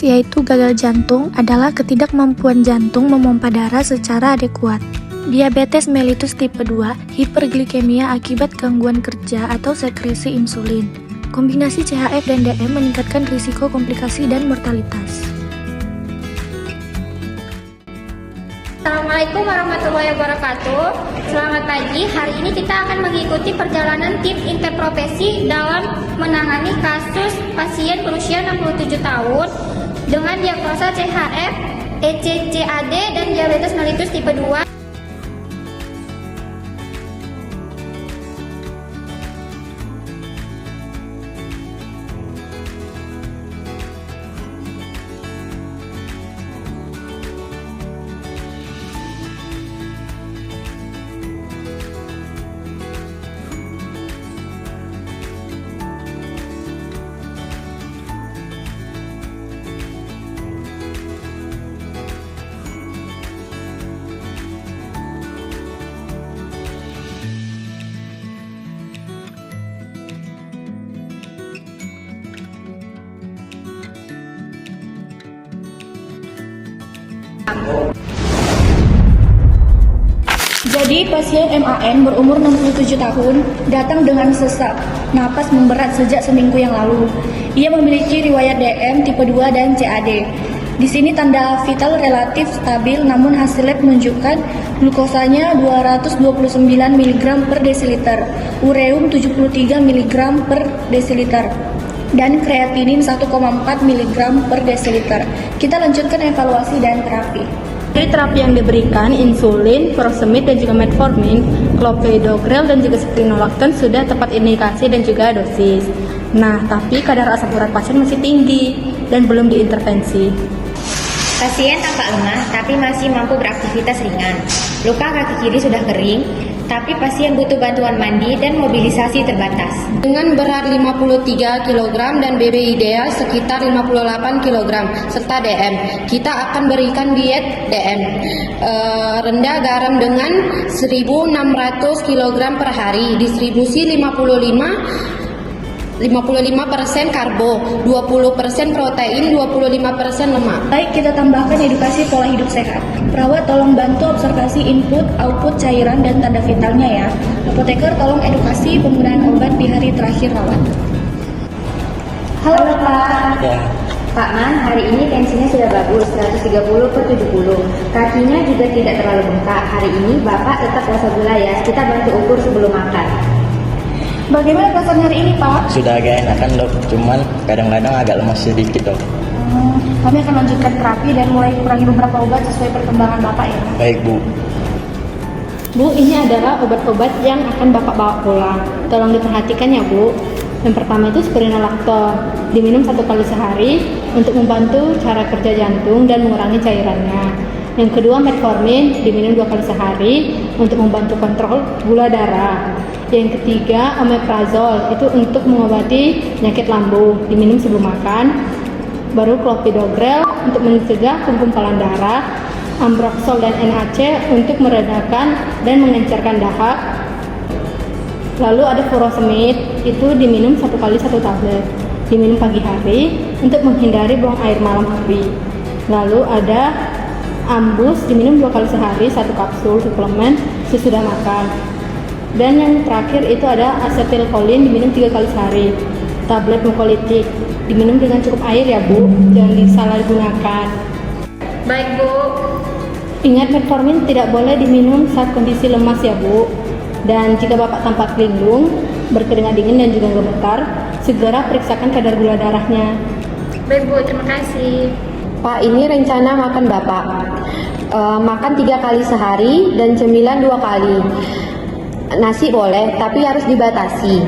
diabetes, yaitu gagal jantung, adalah ketidakmampuan jantung memompa darah secara adekuat. Diabetes mellitus tipe 2, hiperglikemia akibat gangguan kerja atau sekresi insulin. Kombinasi CHF dan DM meningkatkan risiko komplikasi dan mortalitas. Assalamualaikum warahmatullahi wabarakatuh. Selamat pagi. Hari ini kita akan mengikuti perjalanan tim interprofesi dalam menangani kasus pasien berusia 67 tahun dengan diagnosa CHF, ECCAD, dan diabetes mellitus tipe 2. Jadi pasien MAN berumur 67 tahun datang dengan sesak napas memberat sejak seminggu yang lalu. Ia memiliki riwayat DM tipe 2 dan CAD. Di sini tanda vital relatif stabil, namun hasil lab menunjukkan glukosanya 229 mg per desiliter, ureum 73 mg per desiliter, dan kreatinin 1,4 mg per desiliter. Kita lanjutkan evaluasi dan terapi. Jadi terapi yang diberikan insulin, furosemid dan juga metformin, clopidogrel dan juga spironolactone sudah tepat indikasi dan juga dosis. Nah, tapi kadar asam urat pasien masih tinggi dan belum diintervensi. Pasien tampak lemah tapi masih mampu beraktivitas ringan. Luka kaki kiri sudah kering, tapi pasien butuh bantuan mandi dan mobilisasi terbatas. Dengan berat 53 kg dan BB ideal sekitar 58 kg serta DM, kita akan berikan diet DM rendah garam dengan 1.600 kg per hari, distribusi 55% karbo, 20% protein, 25% lemak. Baik, kita tambahkan edukasi pola hidup sehat. Perawat tolong bantu observasi input, output cairan dan tanda vitalnya ya. Apoteker tolong edukasi penggunaan obat di hari terakhir rawat. Halo Pak. Ya. Pak Man, hari ini tensinya sudah bagus, 130/70. Kakinya juga tidak terlalu bengkak. Hari ini Bapak tetap puasa gula ya. Kita bantu ukur sebelum makan. Bagaimana perasaannya hari ini, Pak? Sudah agak enakan dok, cuman kadang-kadang agak lemas sedikit dok. Kami akan lanjutkan terapi dan mulai kurangi beberapa obat sesuai perkembangan Bapak ya. Baik Bu. Bu, ini adalah obat-obat yang akan Bapak bawa pulang. Tolong diperhatikan ya Bu. Yang pertama itu spironolactone, diminum 1 kali sehari untuk membantu cara kerja jantung dan mengurangi cairannya. Yang kedua metformin, diminum 2 kali sehari untuk membantu kontrol gula darah. Yang ketiga omeprazol, itu untuk mengobati penyakit lambung, diminum sebelum makan. Baru clopidogrel untuk mencegah penggumpalan darah, ambroxol dan NAC untuk meredakan dan mengencerkan dahak. Lalu ada furosemid, itu diminum 1 kali 1 tablet, diminum pagi hari untuk menghindari buang air malam hari. Lalu ada ambus, diminum 2 kali sehari 1 kapsul suplemen sesudah makan. Dan yang terakhir itu ada asetilkolin, diminum 3 kali sehari. Tablet mukolitik, diminum dengan cukup air ya Bu, jangan disalahgunakan. Baik Bu. Ingat metformin tidak boleh diminum saat kondisi lemas ya Bu. Dan jika Bapak tampak linglung, berkeringat dingin dan juga gemetar, segera periksakan kadar gula darahnya. Baik Bu, terima kasih. Pak, ini rencana makan Bapak. Makan 3 kali sehari dan cemilan 2 kali. Nasi boleh, tapi harus dibatasi.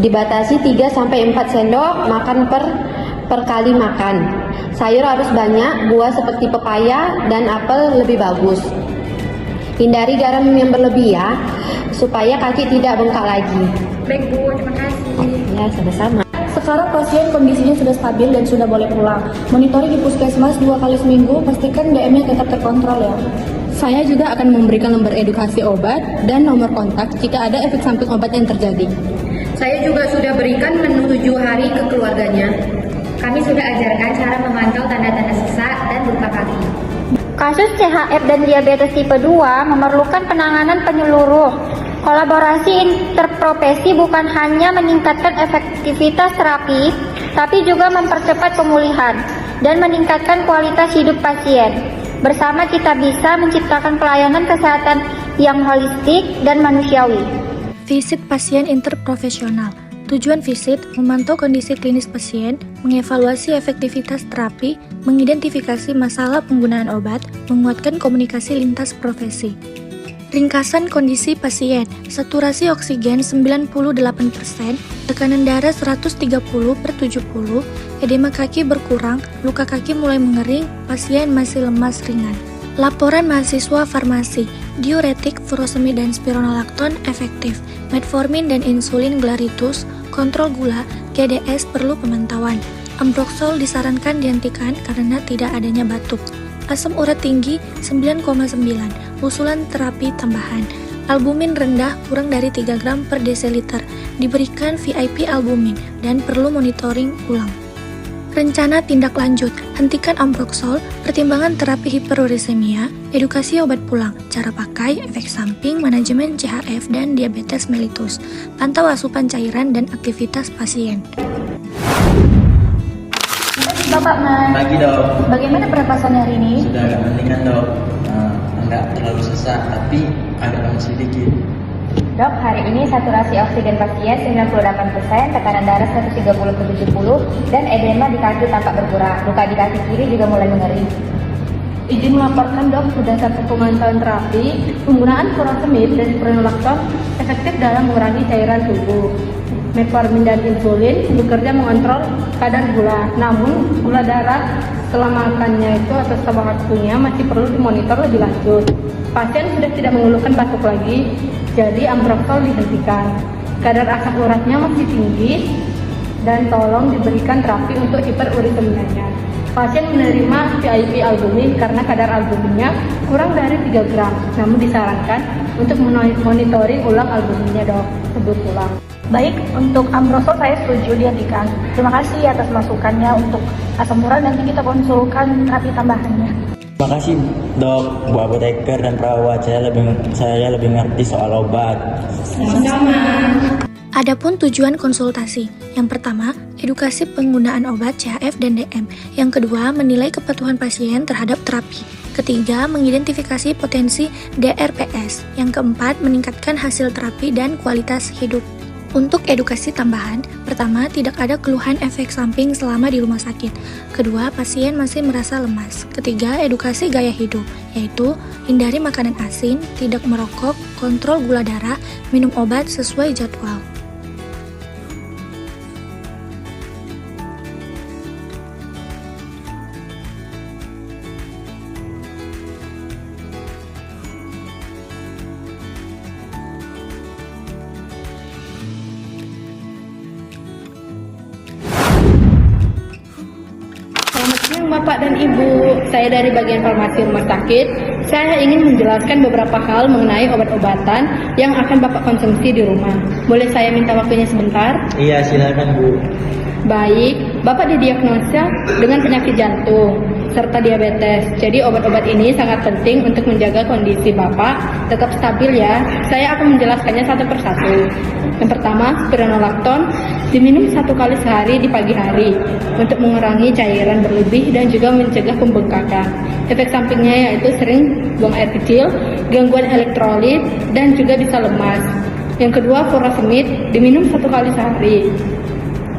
Dibatasi 3-4 sendok makan per kali makan. Sayur harus banyak, buah seperti pepaya dan apel lebih bagus. Hindari garam yang berlebih ya, supaya kaki tidak bengkak lagi. Baik Bu, terima kasih. Ya, sama-sama. Sekarang pasien kondisinya sudah stabil dan sudah boleh pulang. Monitori di puskesmas 2 kali seminggu, pastikan DM-nya tetap terkontrol ya. Saya juga akan memberikan nomor edukasi obat dan nomor kontak jika ada efek samping obat yang terjadi. Saya juga sudah berikan menu 7 hari ke keluarganya. Kami sudah ajarkan cara memantau tanda-tanda sesak dan luka kaki. Kasus CHF dan diabetes tipe 2 memerlukan penanganan penyeluruh. Kolaborasi interprofesi bukan hanya meningkatkan efektivitas terapi, tapi juga mempercepat pemulihan dan meningkatkan kualitas hidup pasien. Bersama kita bisa menciptakan pelayanan kesehatan yang holistik dan manusiawi. Visit pasien interprofesional. Tujuan visit memantau kondisi klinis pasien, mengevaluasi efektivitas terapi, mengidentifikasi masalah penggunaan obat, menguatkan komunikasi lintas profesi. Ringkasan kondisi pasien, saturasi oksigen 98%, tekanan darah 130/70, edema kaki berkurang, luka kaki mulai mengering, pasien masih lemas ringan. Laporan mahasiswa farmasi, diuretik, furosemid dan spironolakton efektif, metformin dan insulin glaritus, kontrol gula, GDS perlu pemantauan. Ambroxol disarankan dihentikan karena tidak adanya batuk. Asam urat tinggi 9,9, usulan terapi tambahan. Albumin rendah kurang dari 3 gram per desiliter, diberikan VIP albumin dan perlu monitoring ulang. Rencana tindak lanjut, hentikan Ambroxol, pertimbangan terapi hiperurisemia, edukasi obat pulang, cara pakai, efek samping, manajemen CHF dan diabetes mellitus, pantau asupan cairan dan aktivitas pasien. Bapak Mas, Pagi dok, bagaimana pernapasannya hari ini? sudah agak mendingan dok. Enggak terlalu sesak, tapi agak lemas sedikit. Dok, hari ini saturasi oksigen pasien 98%, tekanan darah 130/70, dan edema di kaki tampak berkurang. Luka di kaki kiri juga mulai mengering. Izin melaporkan dok, berdasarkan pemantauan terapi, penggunaan furosemid dan spironolakton efektif dalam mengurangi cairan tubuh. Metformin dan insulin bekerja mengontrol kadar gula, namun gula darah setelah makannya itu atau setelah waktunya masih perlu dimonitor lebih lanjut. Pasien sudah tidak mengeluhkan batuk lagi, jadi Ambroxol dihentikan. Kadar asam uratnya masih tinggi dan tolong diberikan terapi untuk hiperurisemia. Pasien menerima VIP albumin karena kadar albuminnya kurang dari 3 gram, namun disarankan untuk monitoring ulang albuminnya dok, sebut ulang. Baik, untuk Ambroxol saya setuju dihentikan. Terima kasih atas masukannya untuk asam urat, nanti kita konsulkan terapi tambahannya. Terima kasih dok, Bu apoteker dan perawat. Saya lebih ngerti soal obat. Adapun tujuan konsultasi, yang pertama, edukasi penggunaan obat CHF dan DM. Yang kedua, menilai kepatuhan pasien terhadap terapi. Ketiga, mengidentifikasi potensi DRPS. Yang keempat, meningkatkan hasil terapi dan kualitas hidup. Untuk edukasi tambahan, pertama, tidak ada keluhan efek samping selama di rumah sakit. Kedua, pasien masih merasa lemas. Ketiga, edukasi gaya hidup, yaitu hindari makanan asin, tidak merokok, kontrol gula darah, minum obat sesuai jadwal. Bapak dan Ibu, saya dari bagian farmasi rumah sakit. Saya ingin menjelaskan beberapa hal mengenai obat-obatan yang akan Bapak konsumsi di rumah. Boleh saya minta waktunya sebentar? Iya, silakan Bu. Baik, Bapak didiagnosa dengan penyakit jantung serta diabetes. Jadi obat-obat ini sangat penting untuk menjaga kondisi Bapak tetap stabil ya. Saya akan menjelaskannya satu persatu. Yang pertama, spironolakton diminum 1 kali sehari di pagi hari untuk mengurangi cairan berlebih dan juga mencegah pembengkakan. Efek sampingnya yaitu sering buang air kecil, gangguan elektrolit, dan juga bisa lemas. Yang kedua, furosemid diminum 1 kali sehari.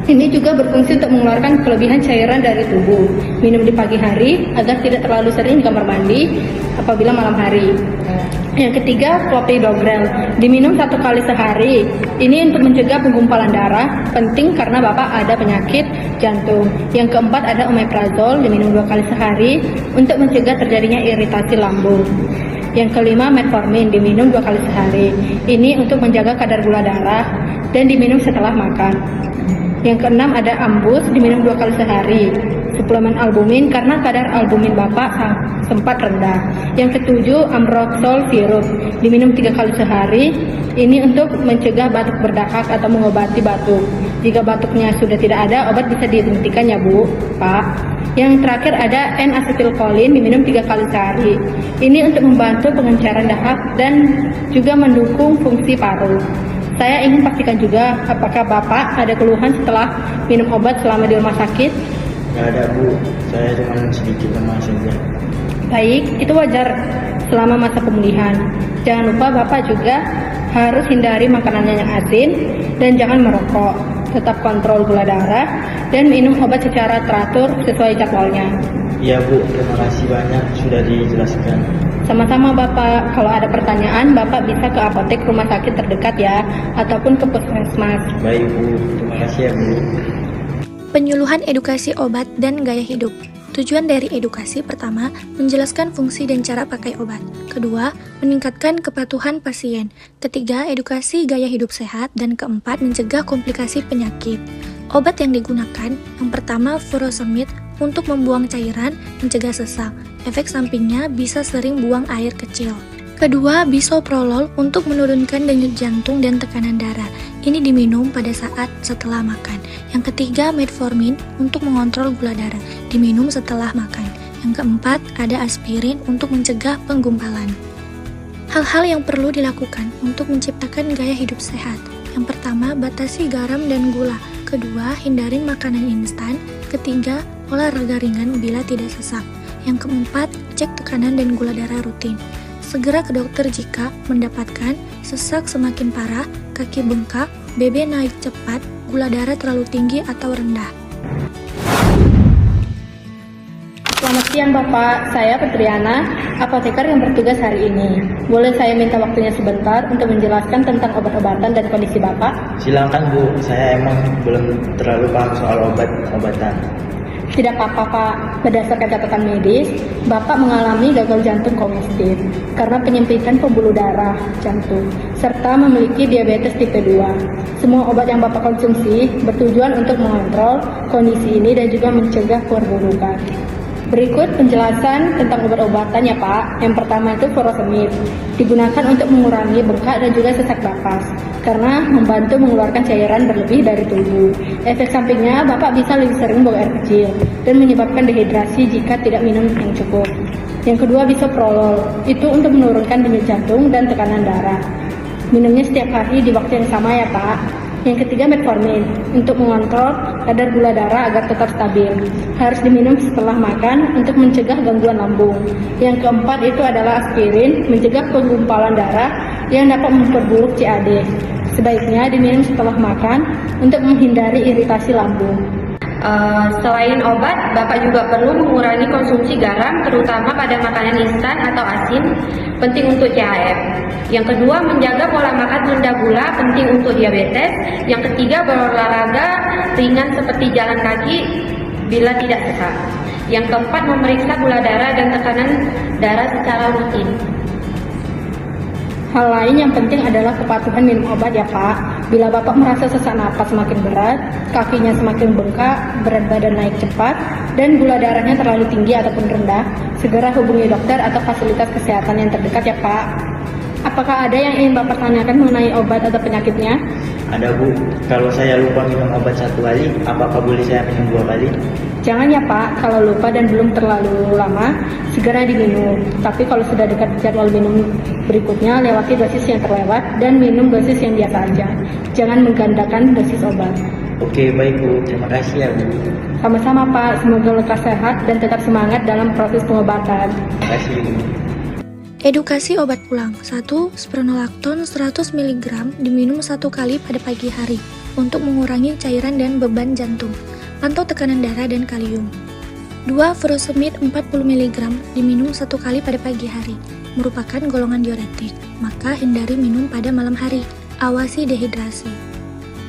Ini juga berfungsi untuk mengeluarkan kelebihan cairan dari tubuh. Minum di pagi hari agar tidak terlalu sering di kamar mandi apabila malam hari. Yang ketiga, clopidogrel diminum 1 kali sehari. Ini untuk mencegah penggumpalan darah, penting karena Bapak ada penyakit jantung. Yang keempat ada omeprazol diminum 2 kali sehari untuk mencegah terjadinya iritasi lambung. Yang kelima, metformin diminum 2 kali sehari. Ini untuk menjaga kadar gula darah dan diminum setelah makan. Yang keenam ada Ambus, diminum 2 kali sehari. Suplemen albumin karena kadar albumin Bapak sempat rendah. Yang ketujuh Ambroxol sirup, diminum 3 kali sehari. Ini untuk mencegah batuk berdahak atau mengobati batuk. Jika batuknya sudah tidak ada, obat bisa dihentikan ya Bu, Pak. Yang terakhir ada N-asetilkolin, diminum 3 kali sehari. Ini untuk membantu pengenceran dahak dan juga mendukung fungsi paru. Saya ingin pastikan juga apakah Bapak ada keluhan setelah minum obat selama di rumah sakit? Nggak ada Bu, saya cuma sedikit lemas saja. Baik, itu wajar selama masa pemulihan. Jangan lupa Bapak juga harus hindari makanan yang asin dan jangan merokok. Tetap kontrol gula darah dan minum obat secara teratur sesuai jadwalnya. Iya Bu, terima kasih banyak sudah dijelaskan. Sama-sama Bapak, kalau ada pertanyaan Bapak bisa ke apotek rumah sakit terdekat ya, ataupun ke puskesmas. Baik Bu, terima kasih ya Bu. Penyuluhan edukasi obat dan gaya hidup. Tujuan dari edukasi pertama, menjelaskan fungsi dan cara pakai obat. Kedua, meningkatkan kepatuhan pasien. Ketiga, edukasi gaya hidup sehat. Dan keempat, mencegah komplikasi penyakit. Obat yang digunakan, yang pertama furosemid untuk membuang cairan, mencegah sesak. Efek sampingnya bisa sering buang air kecil. Kedua, bisoprolol untuk menurunkan denyut jantung dan tekanan darah. Ini diminum pada saat setelah makan. Yang ketiga, metformin untuk mengontrol gula darah. Diminum setelah makan. Yang keempat, ada aspirin untuk mencegah penggumpalan. Hal-hal yang perlu dilakukan untuk menciptakan gaya hidup sehat. Yang pertama, batasi garam dan gula. Kedua, hindarin makanan instan. Ketiga, olahraga ringan bila tidak sesak. Yang keempat, cek tekanan dan gula darah rutin. Segera ke dokter jika mendapatkan sesak semakin parah, kaki bengkak, BB naik cepat, gula darah terlalu tinggi atau rendah. Selamat siang Bapak, saya Petriana, apoteker yang bertugas hari ini. Boleh saya minta waktunya sebentar untuk menjelaskan tentang obat-obatan dan kondisi Bapak? Silakan Bu, saya emang belum terlalu paham soal obat-obatan. Tidak apa-apa Pak, berdasarkan catatan medis, Bapak mengalami gagal jantung kongestitif karena penyempitan pembuluh darah jantung, serta memiliki diabetes tipe 2. Semua obat yang Bapak konsumsi bertujuan untuk mengontrol kondisi ini dan juga mencegah perburukan. Berikut penjelasan tentang obat-obatan ya Pak. Yang pertama itu furosemid, digunakan untuk mengurangi bengkak dan juga sesak napas karena membantu mengeluarkan cairan berlebih dari tubuh. Efek sampingnya Bapak bisa lebih sering buang air kecil dan menyebabkan dehidrasi jika tidak minum yang cukup. Yang kedua bisoprolol, itu untuk menurunkan denyut jantung dan tekanan darah. Minumnya setiap hari di waktu yang sama ya Pak. Yang ketiga metformin, untuk mengontrol kadar gula darah agar tetap stabil. Harus diminum setelah makan untuk mencegah gangguan lambung. Yang keempat itu adalah aspirin, mencegah penggumpalan darah yang dapat memperburuk CAD. Sebaiknya diminum setelah makan untuk menghindari iritasi lambung. Selain obat, Bapak juga perlu mengurangi konsumsi garam, terutama pada makanan instan atau asin, penting untuk CHF. Yang kedua, menjaga pola makan rendah gula, penting untuk diabetes. Yang ketiga, berolahraga ringan seperti jalan kaki bila tidak sesak. Yang keempat, memeriksa gula darah dan tekanan darah secara rutin. Hal lain yang penting adalah kepatuhan minum obat ya Pak. Bila Bapak merasa sesak napas semakin berat, kakinya semakin bengkak, berat badan naik cepat, dan gula darahnya terlalu tinggi ataupun rendah, segera hubungi dokter atau fasilitas kesehatan yang terdekat ya Pak. Apakah ada yang ingin Bapak tanyakan mengenai obat atau penyakitnya? Ada Bu, kalau saya lupa minum obat 1 kali, apakah boleh saya minum 2 kali? Jangan ya Pak, kalau lupa dan belum terlalu lama, segera diminum. Tapi kalau sudah dekat jadwal minum berikutnya, lewati dosis yang terlewat dan minum dosis yang biasa aja. Jangan menggandakan dosis obat. Oke, baik Bu, terima kasih ya Bu. Sama-sama Pak, semoga lekas sehat dan tetap semangat dalam proses pengobatan. Terima kasih Bu. Edukasi obat pulang. 1. Spironolakton 100 mg diminum 1 kali pada pagi hari untuk mengurangi cairan dan beban jantung. Pantau tekanan darah dan kalium. 2. Furosemid 40 mg diminum 1 kali pada pagi hari, merupakan golongan diuretik, maka hindari minum pada malam hari. Awasi dehidrasi.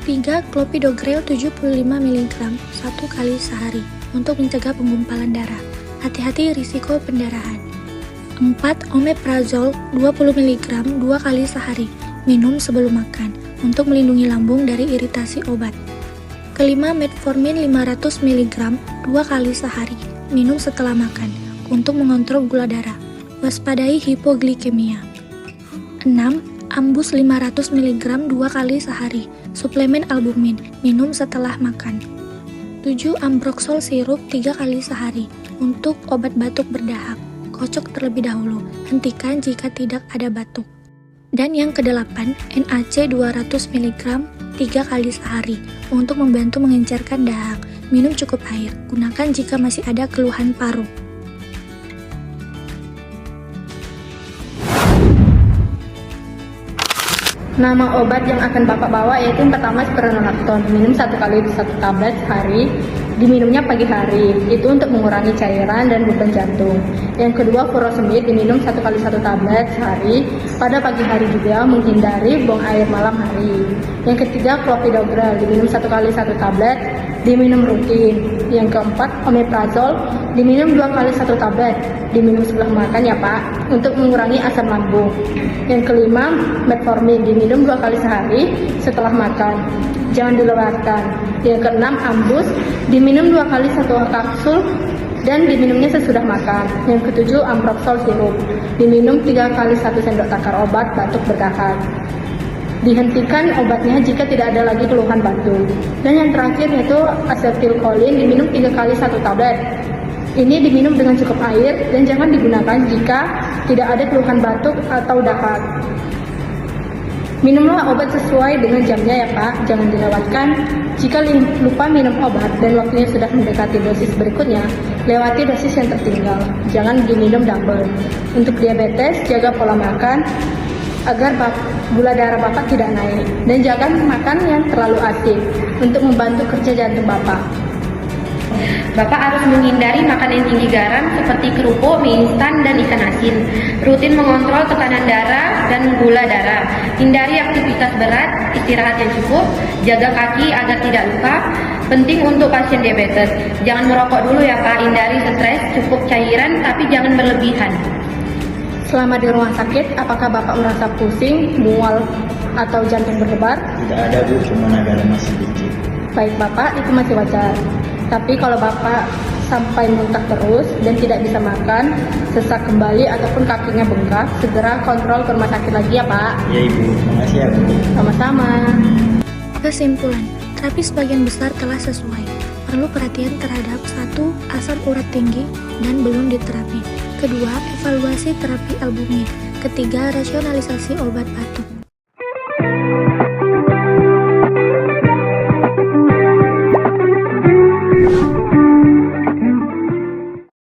3. Clopidogrel 75 mg 1 kali sehari untuk mencegah penggumpalan darah. Hati-hati risiko pendarahan. 4. Omeprazol 20 mg 2 kali sehari, minum sebelum makan untuk melindungi lambung dari iritasi obat. Kelima, metformin 500 mg 2 kali sehari, minum setelah makan, untuk mengontrol gula darah. Waspadai hipoglikemia. 6. Ambus 500 mg 2 kali sehari, suplemen albumin, minum setelah makan. 7. Ambroxol sirup 3 kali sehari, untuk obat batuk berdahak. Kocok terlebih dahulu, hentikan jika tidak ada batuk. Dan yang kedelapan, NAC 200 mg 3 kali sehari, untuk membantu mengencerkan dahak. Minum cukup air, gunakan jika masih ada keluhan paru. Nama obat yang akan Bapak bawa yaitu yang pertama spironolactone, minum 1 kali 1 tablet sehari, diminumnya pagi hari, itu untuk mengurangi cairan dan beban jantung. Yang kedua furosemid, diminum 1 kali 1 tablet sehari, pada pagi hari juga, menghindari buang air malam hari. Yang ketiga clopidogrel, diminum 1 kali 1 tablet, diminum rutin. Yang keempat omeprazol, diminum 2 kali 1 tablet, diminum sebelum makan ya Pak, untuk mengurangi asam lambung. Yang kelima metformin, diminum 2 kali sehari setelah makan, jangan dilewatkan. Yang keenam ambus, diminum 2 kali 1 kapsul dan diminumnya sesudah makan. Yang ketujuh ambroxol sirup, diminum 3 kali 1 sendok takar obat batuk berdahak. Dihentikan obatnya jika tidak ada lagi keluhan batuk. Dan yang terakhir yaitu asetilkolin, diminum 3 kali 1 tablet. Ini diminum dengan cukup air dan jangan digunakan jika tidak ada keluhan batuk atau dahak. Minumlah obat sesuai dengan jamnya ya Pak, jangan dilewatkan. Jika lupa minum obat dan waktunya sudah mendekati dosis berikutnya, lewati dosis yang tertinggal. Jangan diminum double. Untuk diabetes, jaga pola makan agar gula darah Bapak tidak naik. Dan jangan makan yang terlalu asin untuk membantu kerja jantung Bapak. Bapak harus menghindari makanan tinggi garam seperti kerupuk, mie instan, dan ikan asin. Rutin mengontrol tekanan darah dan gula darah. Hindari aktivitas berat, istirahat yang cukup, jaga kaki agar tidak luka. Penting untuk pasien diabetes. Jangan merokok dulu ya Pak, hindari stres, cukup cairan tapi jangan berlebihan. Selama di rumah sakit, apakah Bapak merasa pusing, mual, atau jantung berdebar? Tidak ada Bu, cuma agak lemas sedikit. Baik Bapak, itu masih wajar. Tapi kalau Bapak sampai muntah terus dan tidak bisa makan, sesak kembali ataupun kakinya bengkak, segera kontrol ke rumah sakit lagi ya Pak. Ya Ibu, makasih ya Bu. Sama-sama. Kesimpulan, terapi sebagian besar telah sesuai. Perlu perhatian terhadap 1. Asam urat tinggi dan belum diterapi. 2. Evaluasi terapi albumin. 3. Rasionalisasi obat batuk.